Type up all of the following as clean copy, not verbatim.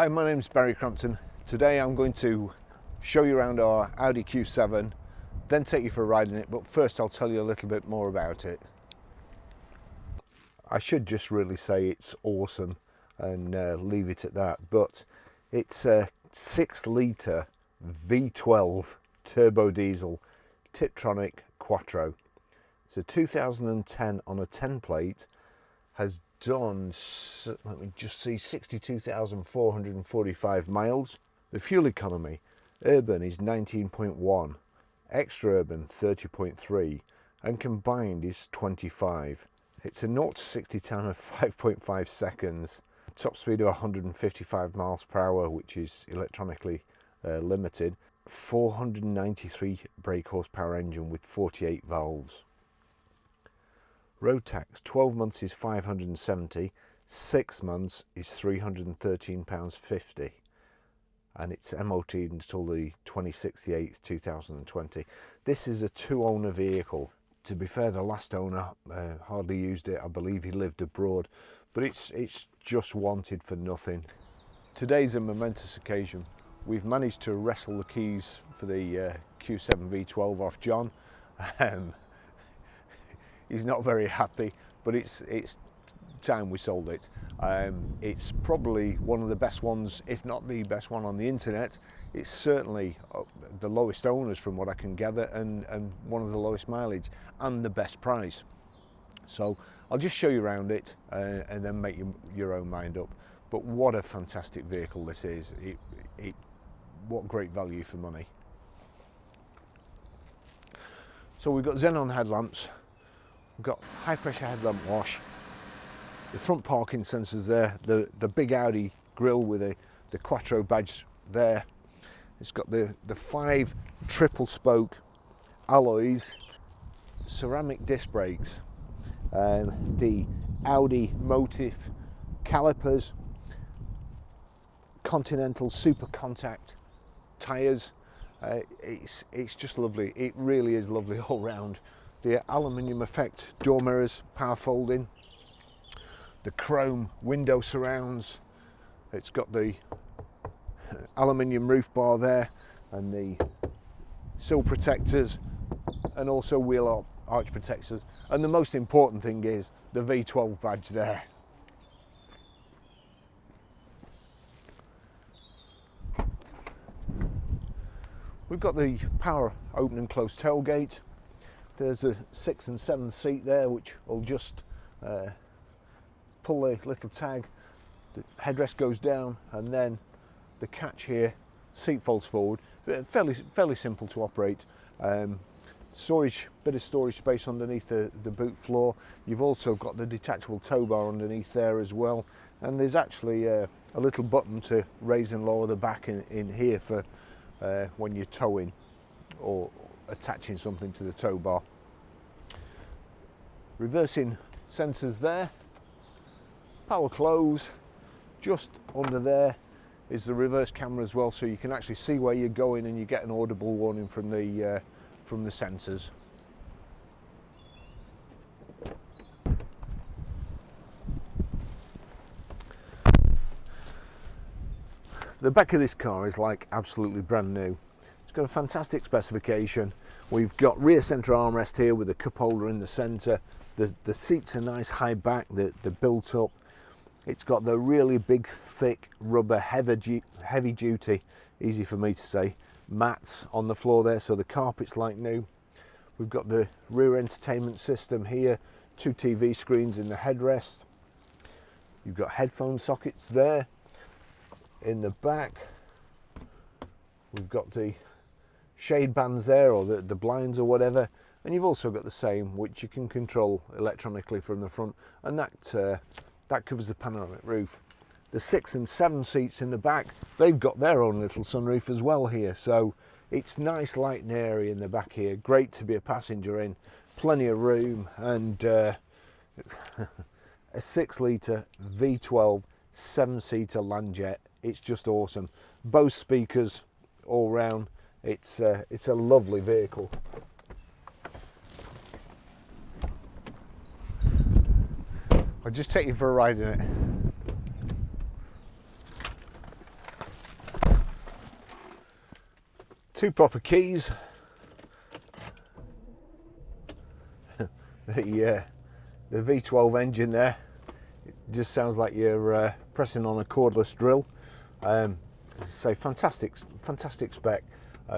Hi, my name's Barrie Crampton. Today I'm going to show you around our Audi Q7, then take you for a ride in it, but first I'll tell you a little bit more about it. I should just really say it's awesome and leave it at that, but it's a 6-litre V12 turbo diesel Tiptronic Quattro. It's a 2010 on a 10 plate, has done, let me just see, 62,445 miles. The fuel economy, urban is 19.1, extra urban 30.3, and combined is 25. It's a 0 to 60 time of 5.5 seconds, top speed of 155 miles per hour, which is electronically limited, 493 brake horsepower engine with 48 valves. Road tax, 12 months is £570, 6 months is £313.50, and it's MOT until the 26th of 8th 2020. This is a 2-owner vehicle. To be fair, the last owner hardly used it. I believe he lived abroad, but it's just wanted for nothing. Today's a momentous occasion. We've managed to wrestle the keys for the Q7 V12 off John. He's not very happy, but it's time we sold it. It's probably one of the best ones, if not the best one on the internet. It's certainly the lowest owners from what I can gather, and one of the lowest mileage and the best price. So I'll just show you around it and then make your own mind up. But what a fantastic vehicle this is. What great value for money. So we've got xenon headlamps. We've got high pressure headlamp wash, the front parking sensors there, the big Audi grille with the Quattro badge there. It's got the 5 triple spoke alloys, ceramic disc brakes, the Audi motif calipers, Continental super contact tyres. It's just lovely. It really is lovely all round. The aluminium effect door mirrors, power folding, the chrome window surrounds. It's got the aluminium roof bar there and the sill protectors, and also wheel arch protectors. And the most important thing is the V12 badge there. We've got the power open and close tailgate. There's a 6 and 7 seat there, which will just pull the little tag. The headrest goes down, and then the catch here, seat folds forward. Fairly simple to operate. Storage, bit of storage space underneath the boot floor. You've also got the detachable tow bar underneath there as well, and there's actually a little button to raise and lower the back in here for when you're towing or attaching something to the tow bar. Reversing sensors there, power close. Just under there is the reverse camera as well, so you can actually see where you're going, and you get an audible warning from the sensors. The back of this car is like absolutely brand new. It's got a fantastic specification. We've got rear centre armrest here with a cup holder in the centre. The seats are nice high back, they're built up. It's got the really big thick rubber heavy duty, easy for me to say, mats on the floor there, so the carpet's like new. We've got the rear entertainment system here, 2 TV screens in the headrest. You've got headphone sockets there. In the back we've got the shade bands there, or the blinds or whatever, and you've also got the same, which you can control electronically from the front, and that covers the panoramic roof. The 6 and 7 seats in the back, they've got their own little sunroof as well here, so it's nice, light and airy in the back here. Great to be a passenger in, plenty of room, and a 6-litre V12 7-seater Landjet. It's just awesome. Bose speakers all round. It's a lovely vehicle. I'll just take you for a ride in it. Two proper keys. The V12 engine there, it just sounds like you're pressing on a cordless drill. As I say, fantastic spec.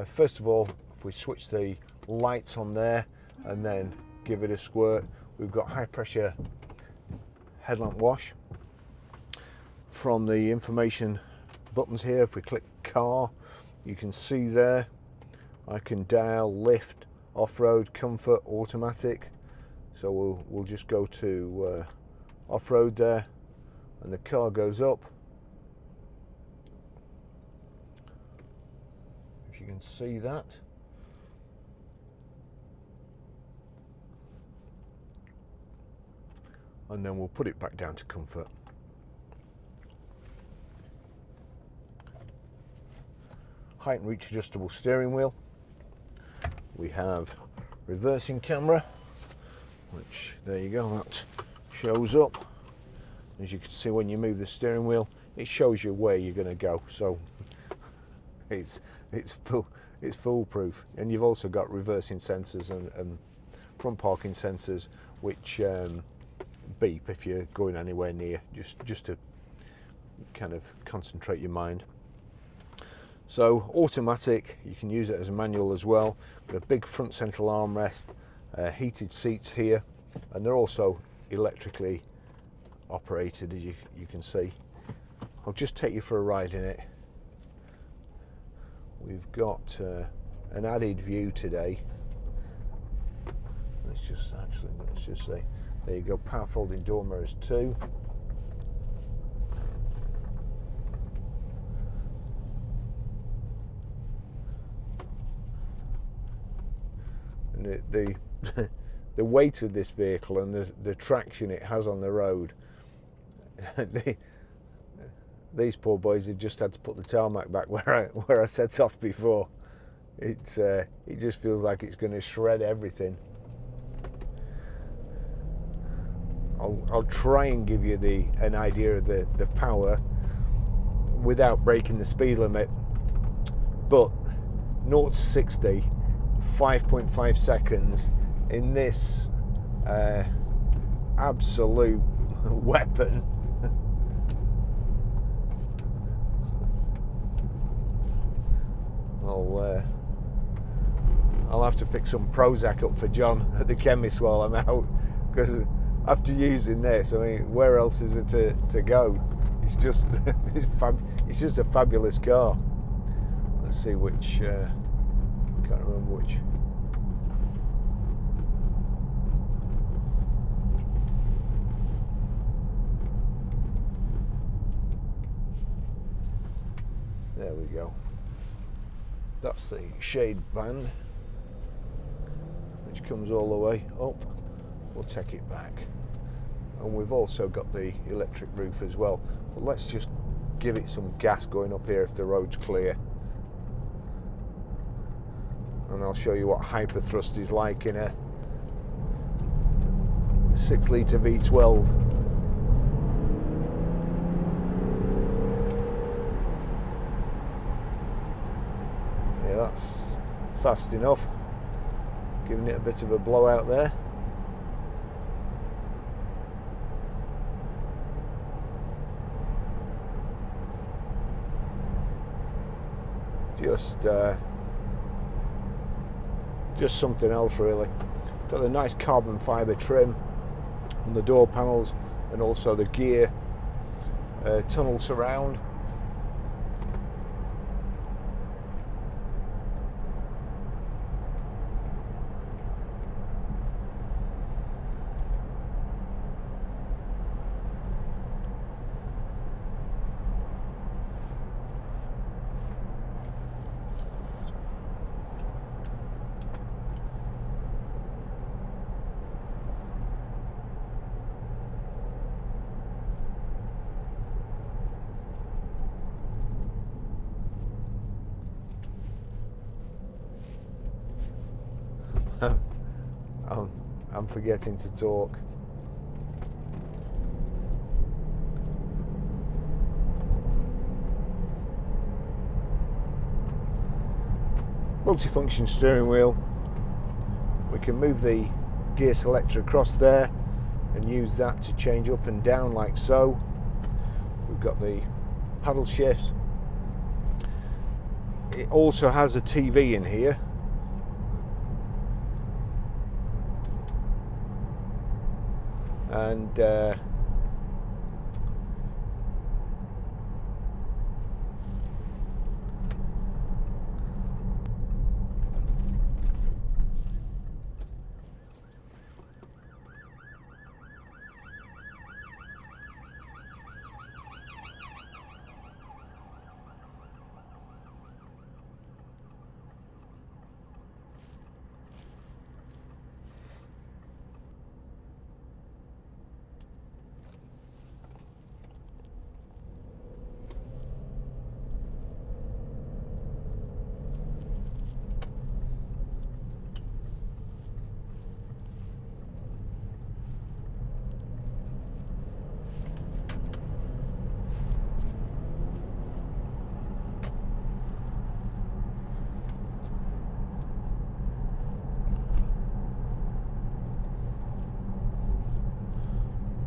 First of all, if we switch the lights on there and then give it a squirt, we've got high pressure headlamp wash. From the information buttons here, if we click car, you can see there I can dial lift, off-road, comfort, automatic. So we'll just go to off-road there, and the car goes up. If you can see that. And then we'll put it back down to comfort. Height and reach adjustable steering wheel. We have reversing camera, which, there you go, that shows up. As you can see, when you move the steering wheel, it shows you where you're going to go, so it's foolproof. And you've also got reversing sensors and front parking sensors, which beep if you're going anywhere near, just to kind of concentrate your mind. So automatic, you can use it as a manual as well. Got a big front central armrest, heated seats here, and they're also electrically operated, as you can see. I'll just take you for a ride in it. We've got an added view today. Let's just say, there you go, power folding door mirrors too. And the weight of this vehicle and the traction it has on the road, these poor boys have just had to put the tarmac back where I set off before. It just feels like it's going to shred everything. I'll try and give you an idea of the power without breaking the speed limit, but 0 to 60, 5.5 seconds in this absolute weapon. I'll have to pick some Prozac up for John at the chemist while I'm out, because after using this, I mean, where else is it to go? It's just it's just a fabulous car. Let's see which. Can't remember which. There we go. That's the shade band, which comes all the way up. We'll take it back. And we've also got the electric roof as well. But let's just give it some gas going up here if the road's clear. And I'll show you what hyperthrust is like in a 6-litre V12. Yeah, that's fast enough. Giving it a bit of a blowout there. Just something else really. Got the nice carbon fibre trim on the door panels, and also the gear tunnel surround. I'm forgetting to talk. multifunction steering wheel. We can move the gear selector across there and use that to change up and down like so. We've got the paddle shift. It also has a TV in here. And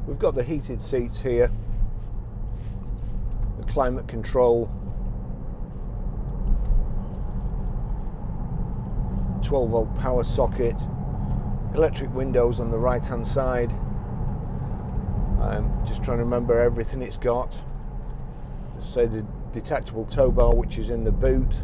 we've got the heated seats here, the climate control, 12-volt power socket, electric windows on the right hand side. I'm just trying to remember everything it's got. So the detachable tow bar, which is in the boot.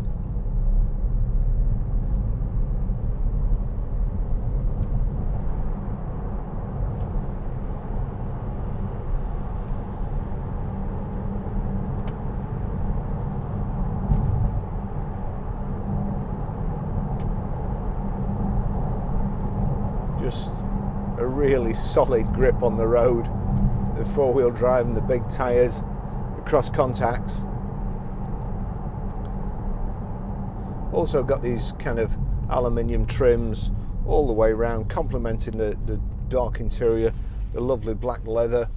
Just a really solid grip on the road, the four-wheel drive and the big tyres, the cross contacts. Also got these kind of aluminium trims all the way around, complementing the dark interior, the lovely black leather.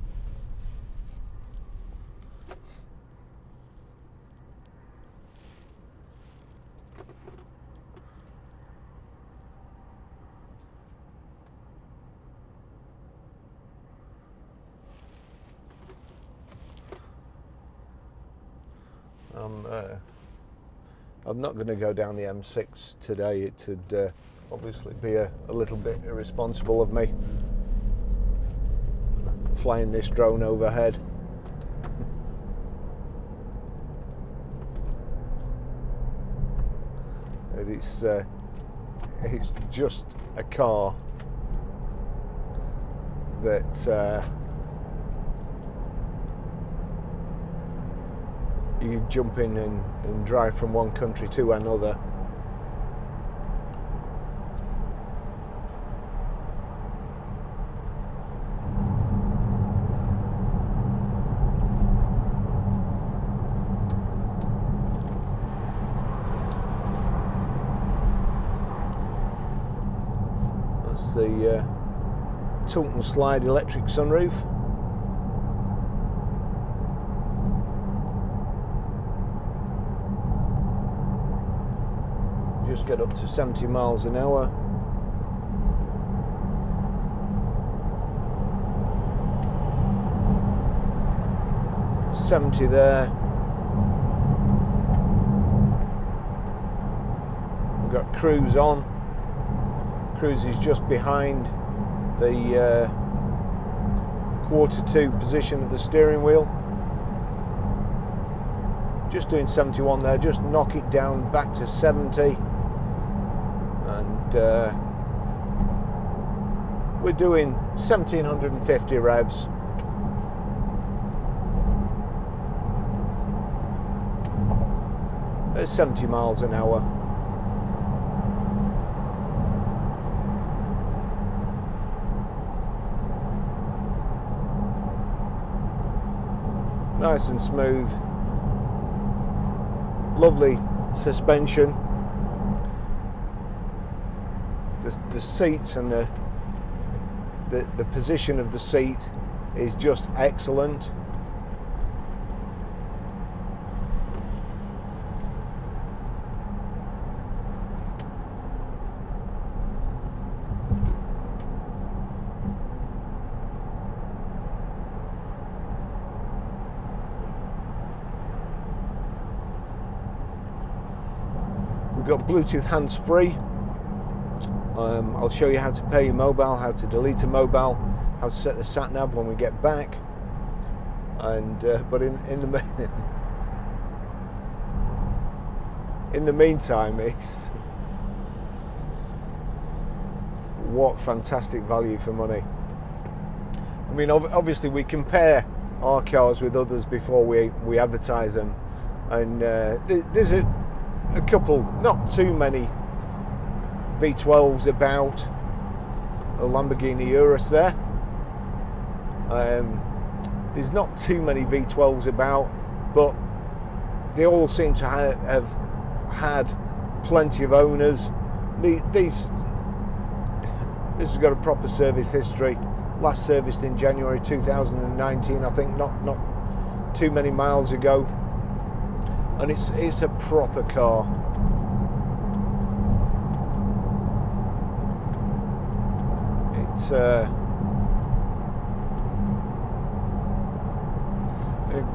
I'm not going to go down the M6 today. It would obviously be a little bit irresponsible of me flying this drone overhead. It's just a car that you jump in and drive from one country to another. That's the tilt and slide electric sunroof. Just get up to 70 miles an hour. $70 there. We've got cruise on. Cruise is just behind the Q2 position of the steering wheel. Just doing 71 there, just knock it down back to 70. And we're doing 1750 revs. At 70 miles an hour. Nice and smooth. Lovely suspension. The seats and the position of the seat is just excellent. We've got Bluetooth hands-free. I'll show you how to pair your mobile, how to delete a mobile, how to set the sat nav when we get back. And but in the in the meantime, it's what fantastic value for money. I mean, obviously we compare our cars with others before we advertise them, and there's a couple, not too many V12s about. A Lamborghini Urus there. There's not too many V12s about, but they all seem to have had plenty of owners. This has got a proper service history. Last serviced in January 2019, I think, not too many miles ago, and it's a proper car. It's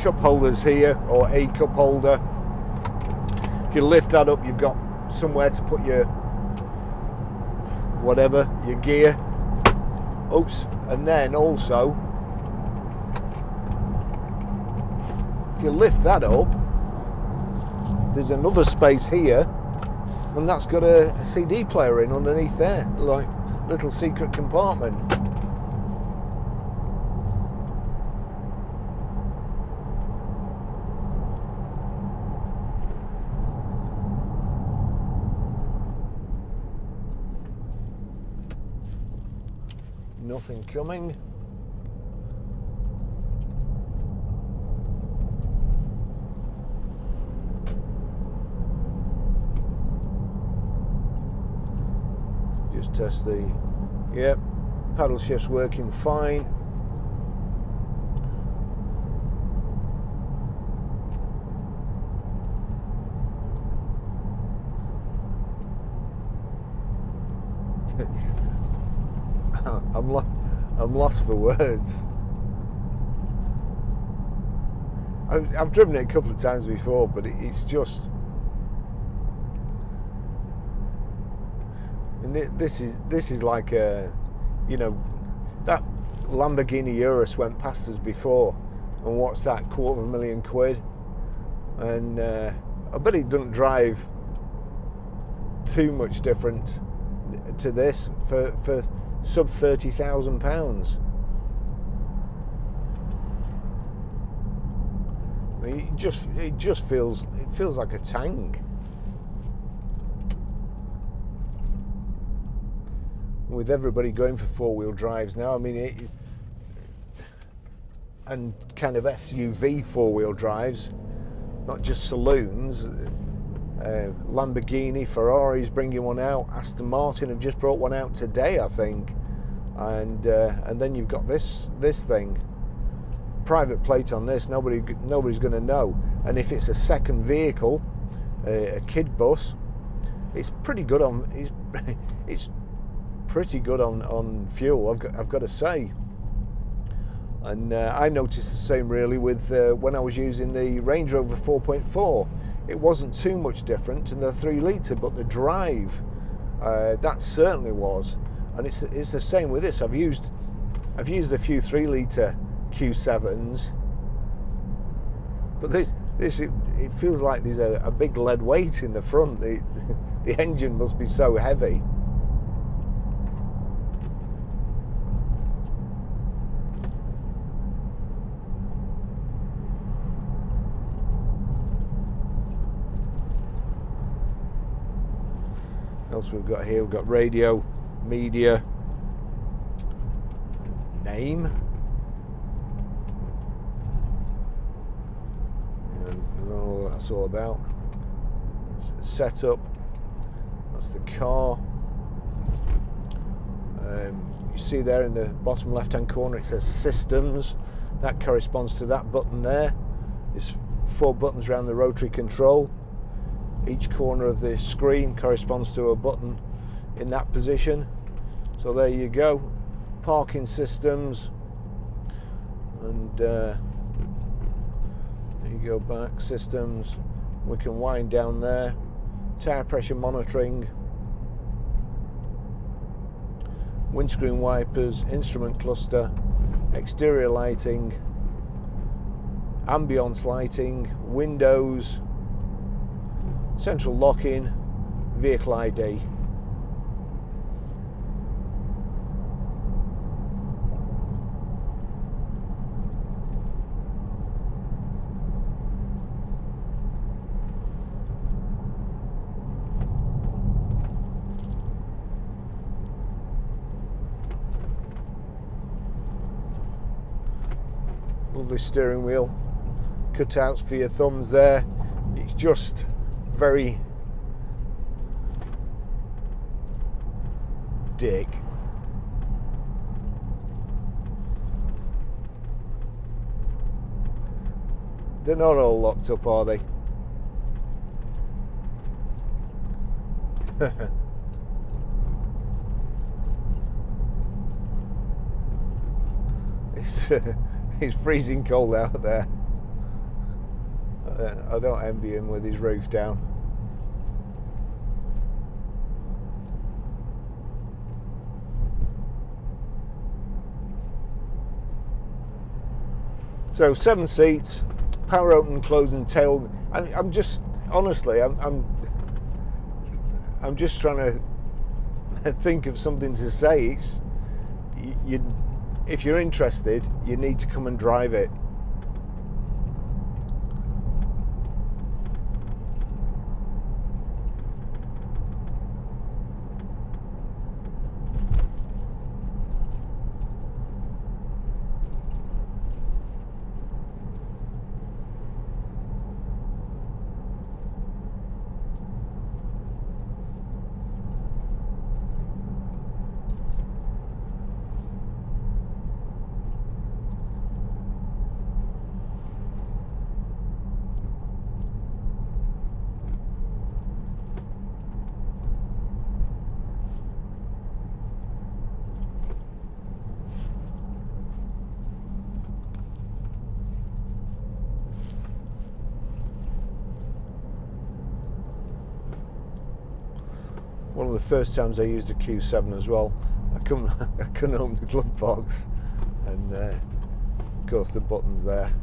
cup holders here, or a cup holder. If you lift that up, you've got somewhere to put your whatever, your gear. Oops. And then also, if you lift that up, there's another space here, and that's got a CD player in underneath there, like little secret compartment. Nothing coming. Just test the, yep, paddle shift's working fine. I'm lost for words. I've driven it a couple of times before, but it's just, and this is like a, you know, that Lamborghini Urus went past us before, and what's that, £250,000, and I bet it doesn't drive too much different to this for sub £30,000. I mean, it just feels like a tank. With everybody going for four-wheel drives now, I mean, and kind of SUV four-wheel drives, not just saloons. Lamborghini, Ferrari's bringing one out. Aston Martin have just brought one out today, I think. And then you've got this thing, private plate on this. Nobody's going to know. And if it's a second vehicle, a kid bus, it's pretty good on. It's pretty good on fuel. I've got to say. And I noticed the same really with when I was using the Range Rover 4.4. It wasn't too much different to the 3 litre, but the drive, that certainly was. And it's the same with this. I've used a few 3 litre Q7s, but this it feels like there's a big lead weight in the front. The engine must be so heavy. Else we've got here, we've got radio, media, name, and I don't know what that's all about. It's setup, that's the car. You see there in the bottom left hand corner it says systems. That corresponds to that button there. There's 4 buttons around the rotary control. Each corner of the screen corresponds to a button in that position. So there you go, parking systems, and there you go, back systems. We can wind down there, tyre pressure monitoring, windscreen wipers, instrument cluster, exterior lighting, ambience lighting, windows, central locking, vehicle ID. Lovely steering wheel, cutouts for your thumbs there. It's just very dick. They're not all locked up, are they? It's freezing cold out there. I don't envy him with his roof down. So 7 seats, power open and closing tail. I'm just honestly, I'm just trying to think of something to say. It's if you're interested, you need to come and drive it. One of the first times I used a Q7 as well, I couldn't open the glove box, and of course the buttons there.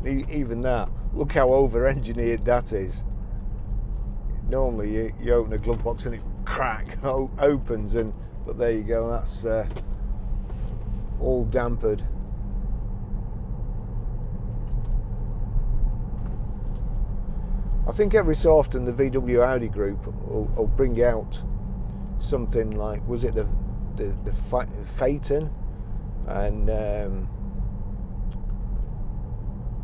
Even that, look how over-engineered that is. Normally you open a glove box and it opens, but there you go, that's all dampered. I think every so often the VW Audi group will bring out something like, was it the Phaeton and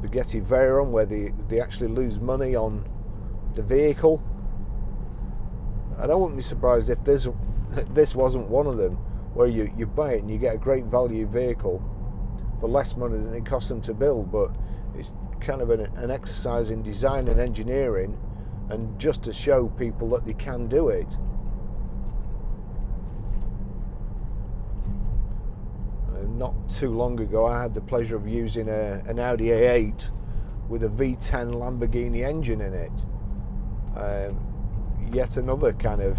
Bugatti Veyron, where they actually lose money on the vehicle. And I wouldn't be surprised if this wasn't one of them, where you buy it and you get a great value vehicle for less money than it costs them to build, but it's kind of an exercise in design and engineering, and just to show people that they can do it. Not too long ago I had the pleasure of using an Audi A8 with a V10 Lamborghini engine in it. Yet another kind of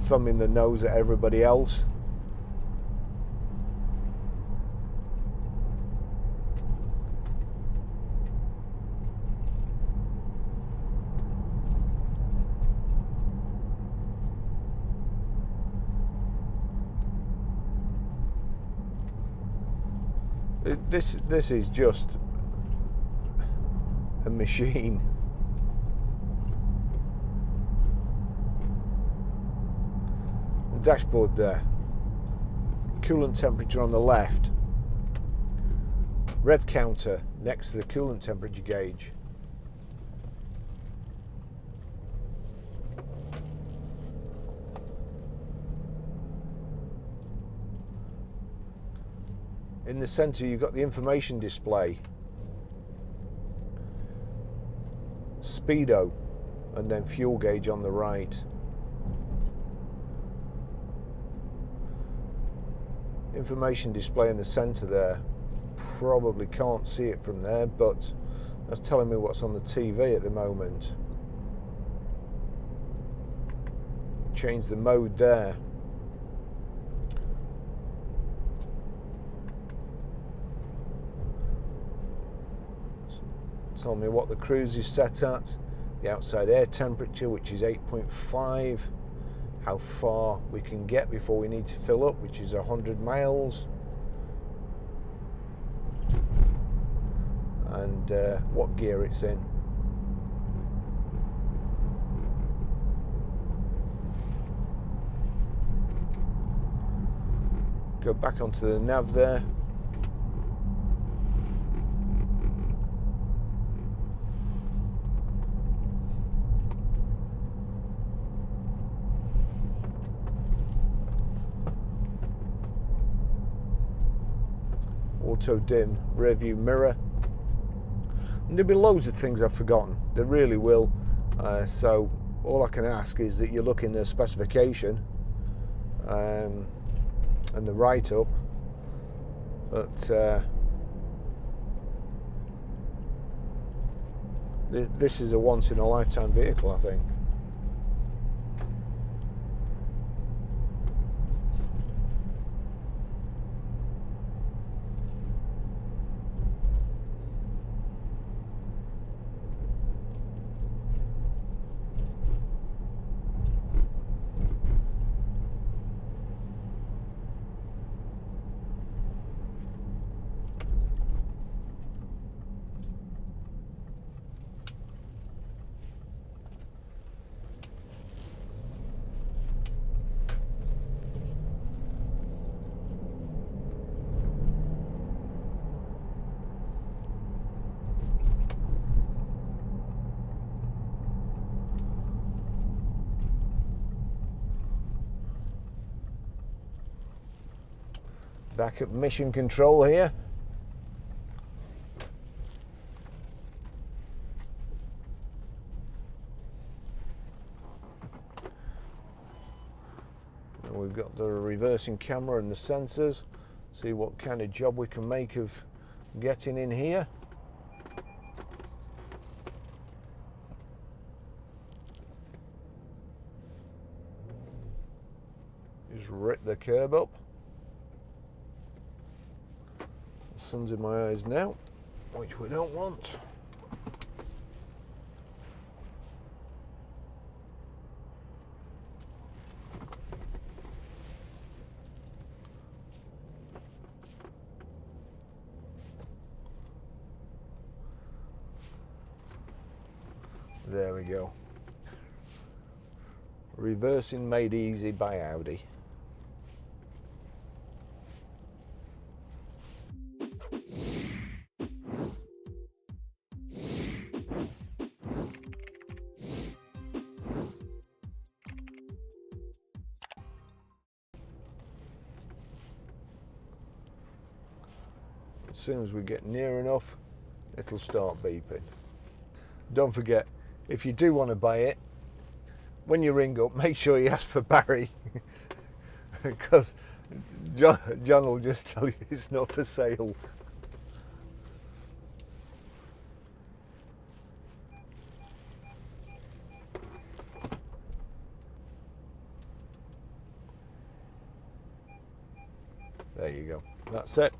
thumb in the nose at everybody else. This is just a machine. The dashboard there, coolant temperature on the left, rev counter next to the coolant temperature gauge. In the centre you've got the information display, speedo, and then fuel gauge on the right. Information display in the centre there, probably can't see it from there, but That's telling me what's on the TV at the moment. Change the mode there. Tell me what the cruise is set at, the outside air temperature, which is 8.5, how far we can get before we need to fill up, which is 100 miles, and what gear it's in. Go back onto the nav there. Auto dim rear view mirror, and there'll be loads of things I've forgotten. There really will. So all I can ask is that you look in the specification and the write-up. But this is a once-in-a-lifetime vehicle, I think. Back at mission control here. And we've got the reversing camera and the sensors. See what kind of job we can make of getting in here. Just rip the curb up. Sun's in my eyes now, which we don't want. There we go. Reversing made easy by Audi. As soon as we get near enough, it'll start beeping. Don't forget, if you do want to buy it, when you ring up, make sure you ask for Barrie, because John will just tell you it's not for sale. There you go. That's it.